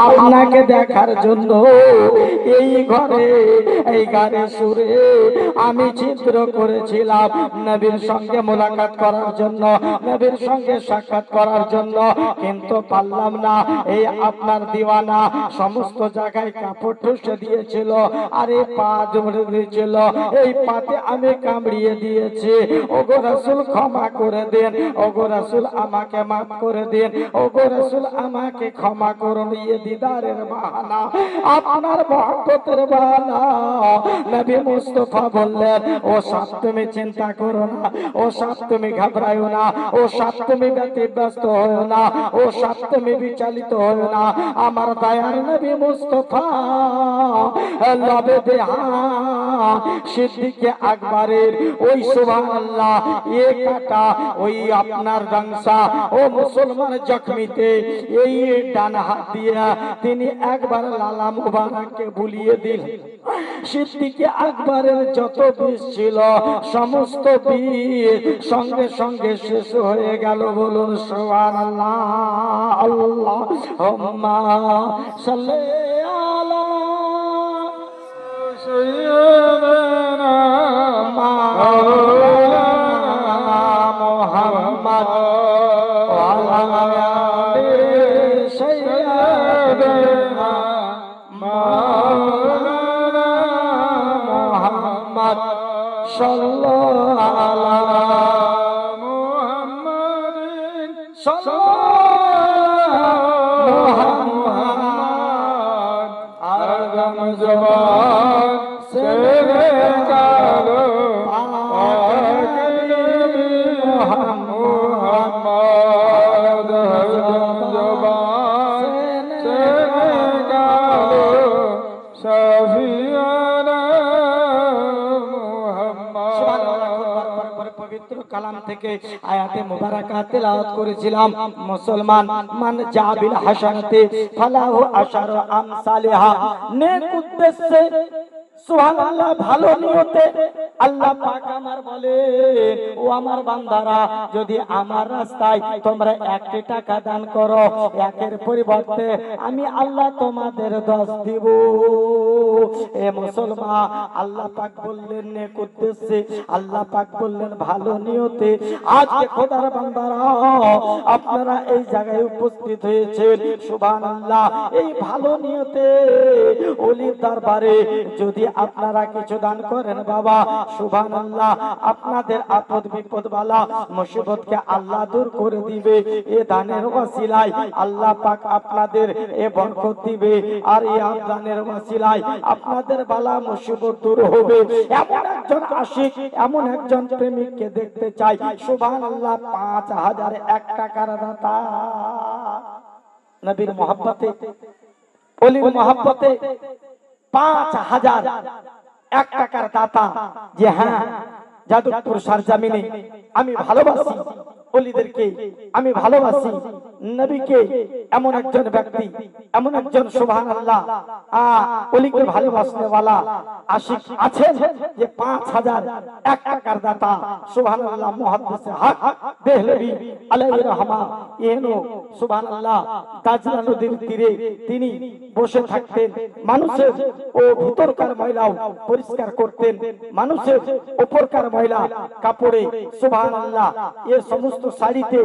আপনাকে দেখার জন্য এই ঘরে এই গানে সুরে আমি ছিদ্র করেছিলাম নবীর সঙ্গে মোলাকাত করার জন্য, নবীর সঙ্গে সাক্ষাৎ করার জন্য, কিন্তু পারলাম না। এই আপনার দিওয়ানা সমস্ত জায়গায় কাপড় ঠুসে দিয়েছিল, আর এই পা জড়ে দিয়েছিল, এই পাতে আমি কামড়িয়ে দিয়েছি। ওগো রাসূল ক্ষমা করে দেন, ওগো রাসূল আমাকে মাফ করে দেন, ওগো রাসূল আমাকে ক্ষমা করুন। এই দিদারের বাহানা, আপনার মহব্বতের বাহানা। নবী মুস্তাফা বললেন, ও সাপ তুমি চিন্তা করো না, ও সাপ তুমি ঘাবড়ায়ো না, ও সাপ তুমি ব্যতিব্যস্ত হও না, ও সাপ তুমি বিচলিত হও না। আমার দয়ার নবী মুস্তাফা লবে দেহা সিদ্দিকে আকবরের ওই সুবহানাল্লাহ এ কাটা ওই আপনার ডাংসা ও মুসলমান জখমিতে এই ডান হাত দিয়া তিনি একবার লালা মুবারককে বুলিয়ে দিলেন। সিদ্দিকে আকবরের যত বিষ ছিল সমস্ত বিষ সঙ্গে সঙ্গে শেষ হয়ে গেল। বলুন সুবহানাল্লাহ। আল্লাহুম্মা সাল্লি আলা সাইয়্যিদিনা মাওলানা মুহাম্মদ ওয়া আলা আলি সাইয়্যিদিনা মাওলানা মুহাম্মদ সাল্লাল্লাহু আলা মুহাম্মাদিন সাল্লাল্লাহু মুহাম্মদ আদম জবান से निकालो मोहम्मद हरदम ज़बान से निकालो शफीआना मोहम्मद। पवित्र कलाम থেকে আয়াতে মুবারাকা তেলাওয়াত করেছিলাম। মুসলমান মান জাবিল হাসানাতে ফালাহু আশারু আমসালিহা, নেক উদ্দেশ্যে সুবহানাল্লাহ ভালো নিয়তে আল্লাহ পাক আমার বলেন, ও আমার বান্দারা যদি আমার রাস্তায় তোমরা 1 টাকা দান করো, একের পরিবর্তে আমি আল্লাহ তোমাদের 10 দিব। এ মুসলমান, আল্লাহ পাক বললেন নেক উদ্দেশ্যে, আল্লাহ পাক বললেন ভালো নিয়তে। আজকে খোদার বান্দারা আপনারা এই জায়গায় উপস্থিত হয়েছেন সুবহানাল্লাহ এই ভালো নিয়তে ওলির দরবারে যদি আপনারা কিছু দান করেন বাবা সুবহানাল্লাহ, আপনাদের আপদ বিপদ বালা মুসিবতকে আল্লাহ দূর করে দিবে। এ দানের ওসিলায় আল্লাহ পাক আপনাদের এ বরকত দিবে, আর এই দানের ওসিলায় আপনাদের বালা মুসিবত দূর হবে। এমন একজন আশিক, এমন একজন প্রেমিককে দেখতে চাই সুবহানাল্লাহ 5001 টাকার দাতা। নবীর মহব্বতে, ওলির মহব্বতে 5001 টাকার দাতা। যে হ্যাঁ, যাদবপুর সরজমিনে আমি ভালোবাসি ওলিদেরকে, আমি ভালোবাসি নবীকে। এমন একজন ব্যক্তি, এমন একজন সুবহানাল্লাহ ওলিকে ভালোবাসনে वाला আশিক আছেন যে 5001 টাকার দাতা সুবহানাল্লাহ। মুহাদ্দিস হক দেহলভী আলাইহি রহমা এনো সুবহানাল্লাহ তাজলা নদীর তীরে তিনি বসে থাকতেন, মানুষের ও ভিতরকার ময়লাও পরিষ্কার করতেন, মানুষের উপরকার ময়লা কাপড়ে সুবহানাল্লাহ এ সমস্ত শাড়িতে,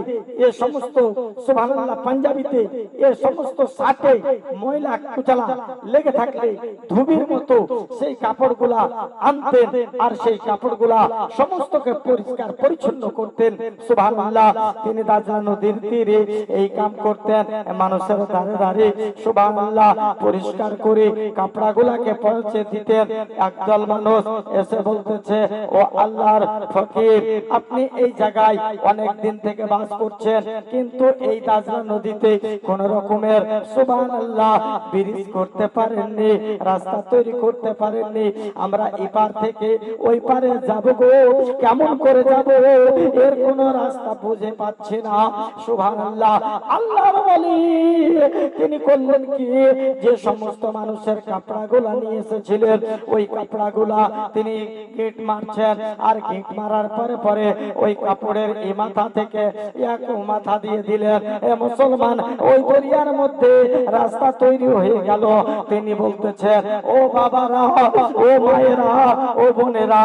এ সমস্ত সুবহানাল্লাহ পাঞ্জাবিতে, এ সমস্ত শার্টে ময়লা কুচলা লেগে থাকলে ধুবির মতো সেই কাপড়গুলা আনতেন, আর সেই কাপড়গুলা সমস্তকে পরিষ্কার পরিচ্ছন্ন করতেন সুবহানাল্লাহ। তিনি দাজলা নদীর তীরে এই কাম করতেন, মানুষের ধারে ধারে সুবহানাল্লাহ পরিষ্কার করে কাপড়গুলাকে পৌঁছে দিতেন। একদল মানুষ এসে বলতেছে, ও আল্লাহর ফকির, আপনি এই জায়গায় অনেক দিন থেকে বাস করছেন, কিন্তু এই দাজলা নদীতে কোন রকমের সুবহানাল্লাহ ব্রিজ করতে পারেননি, রাস্তা তৈরি করতে পারেননি। আমরা এপার থেকে ওই পারে যাব গো, কেমন করে যাব, এর কোন রাস্তা বুঝে পাচ্ছি না সুবহানাল্লাহ। আল্লাহর ওলি তিনি করলেন কি, যে সমস্ত মানুষের কাপড়াগুলা নিয়ে এসেছিলেন ওই কাপড়াগুলা তিনি গিট মারছেন, আর গিট মারার পরে পরে ওই কাপড়ের এই মাথা থেকে এক মাথা দিয়ে দিলেন, এ মুসলমান ওই দরিয়ার মধ্যে রাস্তা তৈরি হয়ে গেল। তিনি বলতেছেন, ও বাবারা, ও মায়েরা, ও বোনেরা,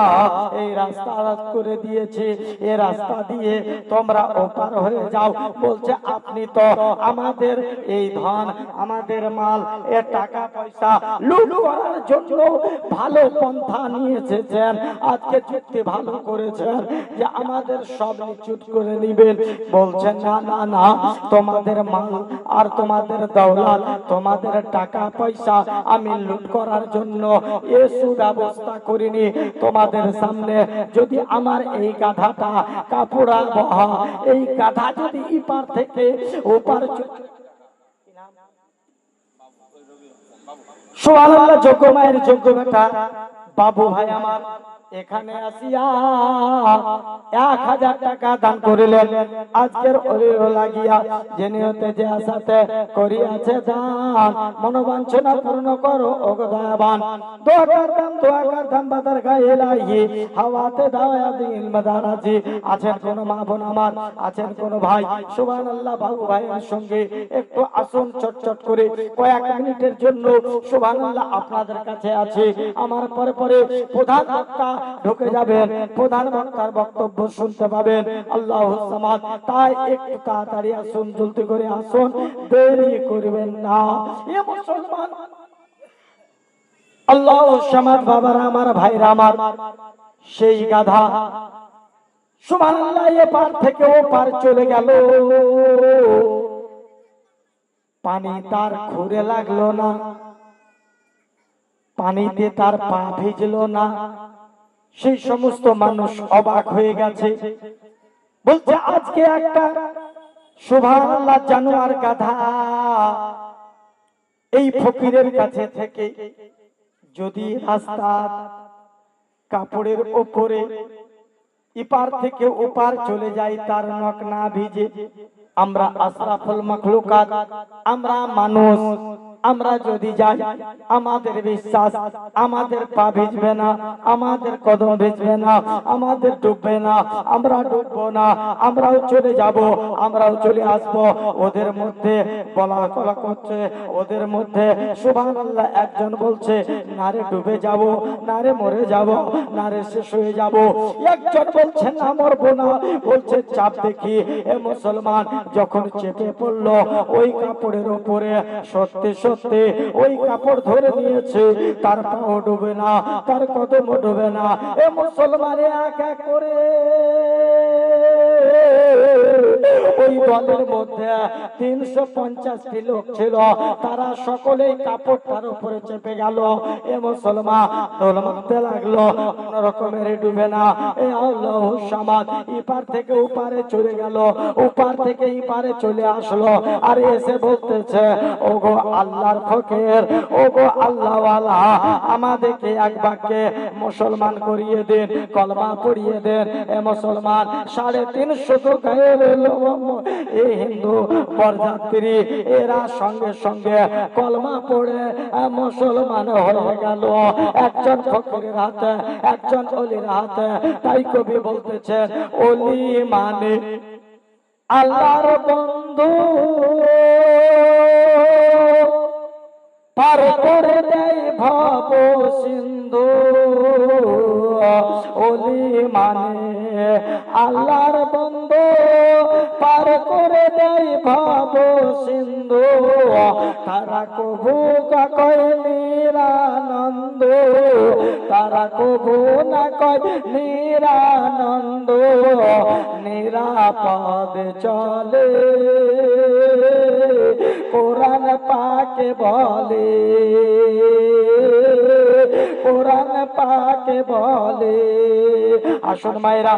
এই রাস্তা করে দিয়েছি, এই রাস্তা দিয়ে তোমরা ওপার হয়ে যাও। বলছে, আপনি তো আমাদের এই ধন, আমাদের মাল, এ টাকা পয়সা লুট করার জন্য ভালো পন্থা নিয়ে এসেছেন। আজকে যুক্তি ভালো করেছেন যে আমাদের সব নিচুট করে নিবেন। বলছেন, না না না, তোমাদের মাল আর তোমাদের দৌলত, তোমাদের টাকা পয়সা আমি লুট করার জন্য এ সুব্যবস্থা করিনি। তোমাদের সামনে যদি আমার এই গাধাটা কাপড়া বহা, এই গাধা যদি ইপার থেকে ওপার, সুবহানাল্লাহ, যোগ্য মায়ের যোগ্য বেটা বাবু ভাই আমার এখানে আসিয়া 1000 টাকা দান করিলেন। আজকের অলির লাগিয়া যে নিয়তে যে আশাতে করিয়াছে দান, মনোবাঞ্ছনা পূর্ণ করো ও দয়াবান। দোয়াকার দাম বাদার গায়ে লাহি হাওয়াতে দাওয়া দিল মাদারাজি। আছেন কোন মা বোন আমার, আছেন কোন ভাই, সুবহানাল্লাহ, বাবু ভাইয়ের সঙ্গে একটু আসুন, চটচট করে কয়েক মিনিটের জন্য সুবহানাল্লাহ আপনাদের কাছে আছে। আমার পরে পরে প্রধান বক্তা ঢুকে যাবেন, প্রধান বক্তার বক্তব্য শুনতে পাবেন। আল্লাহু সামাদ। তাই একটু তাড়াতাড়ি আসুন, জলদি করে আসুন, দেরি করবেন না। এ মুসলমান, আল্লাহু সামাদ বাবারা আমার, ভাইরা আমার, সেই গাধা সুবহানাল্লাহ এপার থেকে ওপার চলে গেল। পানি তার ঘুরে লাগলো না, পানিতে তার পা ভিজলো না। সেই সমস্ত মানুষ অবাক হয়ে গেছে। বলছে, আজকে একটা সুবহানাল্লাহ জানোয়ার গাধা এই ফকিরের কাছে থেকে যদি রাস্তা কাপড়ের উপরে ইপার থেকে ওপার চলে যায়, তার নখ না ভিজে, আমরা আশরাফুল মাখলুকাত, আমরা মানুষ, আমরা যদি যাই, আমাদের বিশ্বাস আমাদের পা ভিজবে না, আমাদের কদম ভিজবে না, আমাদের ডুববে না, আমরা ডুববো না, আমরাও চলে যাব, আমরাও চলে আসবো। ওদের মধ্যে বলা কলা করছে, ওদের মধ্যে সুবহানাল্লাহ একজন বলছে, না রে ডুবে যাব, না রে মরে যাব, না রে শেষ হয়ে যাব। একজন বলছে, না মরবো না, বলছে চাপ দেখি। এ মুসলমান যখন চেপে পড়লো ওই কাপড়ের উপরে, সত্যি সত্যি ওই কাপড় ধরে নিয়েছে, তার পাও ডুবে না, তার কদমও ডুবে না। এ মুসলমান এক এক করে ওই দলের মধ্যে 350টি লোক ছিল, তারা সকলেই কাপড় তার উপরে চেপে গেল। এ মুসলমান দোল মারতে লাগলো, কোন রকমের ডুবে না। এ আল্লাহু সামাদ ইপার থেকে ওপারে চলে গেল, ওপার থেকে ইপারে চলে আসলো, আর এসে বলতেছে, ওগো আল্লাহর ফকির, ওগো আল্লাহওয়ালা, আমাদেরকে এক বাক্যে মুসলমান করিয়ে দেন, কলমা পড়িয়ে দেন। এ মুসলমান 350 গায়ের এই হিন্দু বরযাত্রী, এরা সঙ্গে সঙ্গে কলমা পড়ে মুসলমান হয়ে গেল, একজন ফকিরের হাতে, একজন অলির হাতে। তাই কবি বলতেছেন, অলি মানে আল্লাহর বন্ধু, পার করে দেয় ভব সিন্ধু। অলি মানে আল্লাহর বন্ধু, পার করে দেয় ভব সিন্ধু। তারা কবু কয় নিরানন্দ, তারা কবু না কয় নিরানন্দ। নিরাপদ চলে কোরআন পাকে বলে, কোরআন পাকে বলে। আসুন মায়েরা,